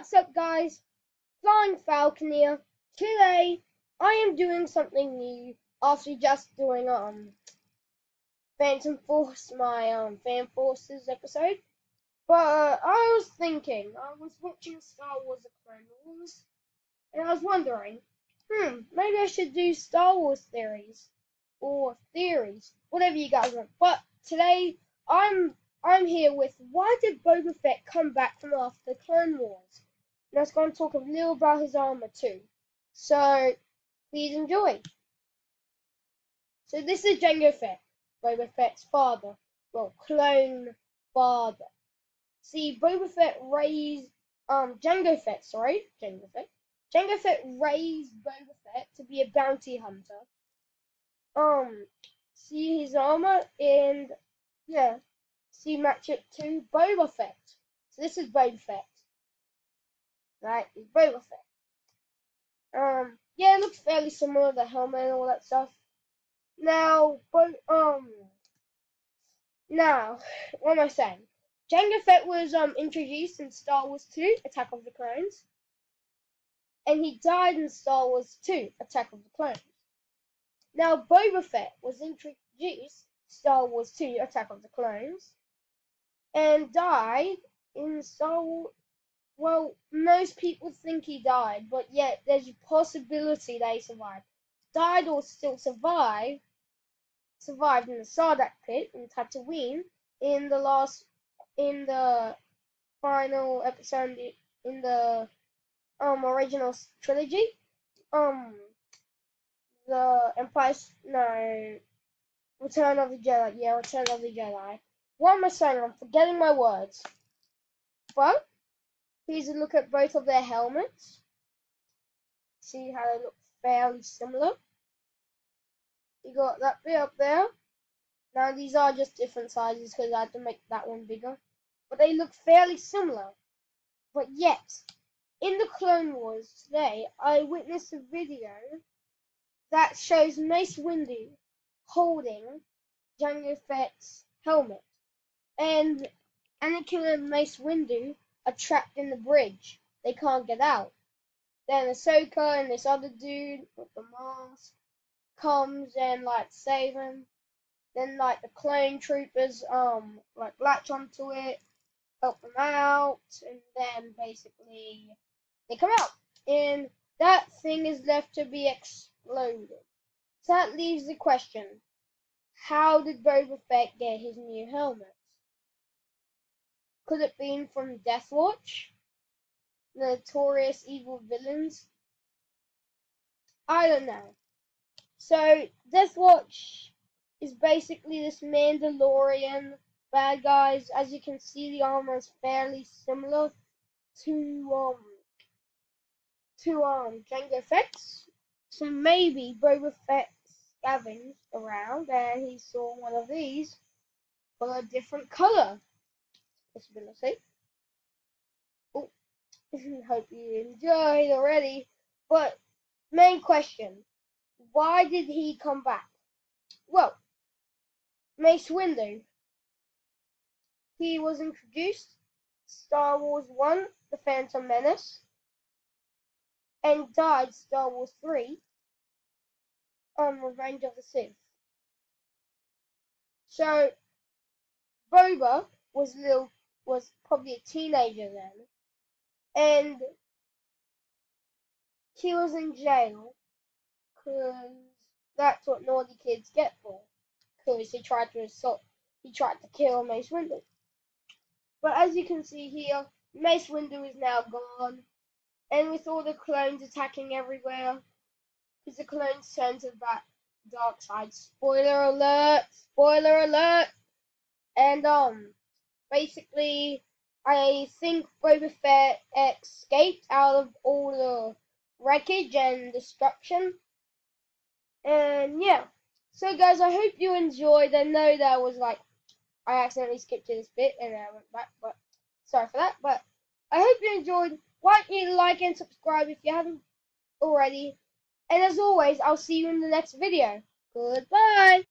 What's up, guys? Flying Falcon here. Today I am doing something new after just doing Phantom Force, my Fan Forces episode. But I was thinking, I was watching Star Wars: The Clone Wars, and I was wondering, maybe I should do Star Wars theories, whatever you guys want. But today I'm here with why did Boba Fett come back from after the Clone Wars? And I was going to talk a little about his armor too. So please enjoy. So this is Jango Fett, Boba Fett's father. Well, clone father. See, Boba Fett raised Jango Fett raised Boba Fett to be a bounty hunter. See his armor and yeah. See match it to Boba Fett. So this is Boba Fett. Right, it's Boba Fett. Yeah, it looks fairly similar, the helmet and all that stuff. Now, now, what am I saying? Jango Fett was introduced in Star Wars 2, Attack of the Clones, and he died in Star Wars 2, Attack of the Clones. Now, Boba Fett was introduced Star Wars 2, Attack of the Clones, and died in Star Wars. Well, most people think he died, but yet there's a possibility that he survived. Died or still survived in the Sarlacc pit in Tatooine in the final episode in the original trilogy. The Return of the Jedi. Yeah, Return of the Jedi. What am I saying? I'm forgetting my words. But please look at both of their helmets. See how they look fairly similar. You got that bit up there. Now these are just different sizes because I had to make that one bigger. But they look fairly similar. But yet, in the Clone Wars today, I witnessed a video that shows Mace Windu holding Jango Fett's helmet. And Anakin and Mace Windu are trapped in the bridge. They can't get out. Then Ahsoka and this other dude with the mask comes and save him. Then the clone troopers latch onto it, help them out, and then basically they come out. And that thing is left to be exploded. So that leaves the question, how did Boba Fett get his new helmet? Could it been from Death Watch? The notorious evil villains? I don't know. So, Death Watch is basically this Mandalorian bad guys. As you can see, the armor is fairly similar to Jango Fett's. So maybe Boba Fett scavenged around and he saw one of these, but a different color. Possibility. Oh, hope you enjoyed already. But main question: why did he come back? Well, Mace Windu. He was introduced Star Wars 1, The Phantom Menace, and died Star Wars 3 on Revenge of the Sith. So Boba was probably a teenager then, and he was in jail because that's what naughty kids get for. Because he tried to kill Mace Windu. But as you can see here, Mace Windu is now gone, and with all the clones attacking everywhere, because the clones turn to that dark side. Spoiler alert! Spoiler alert! And basically, I think Boba Fett escaped out of all the wreckage and destruction. And yeah. So guys, I hope you enjoyed. I know that was I accidentally skipped to this bit and I went back, but sorry for that. But I hope you enjoyed. Why don't you like and subscribe if you haven't already. And as always, I'll see you in the next video. Goodbye!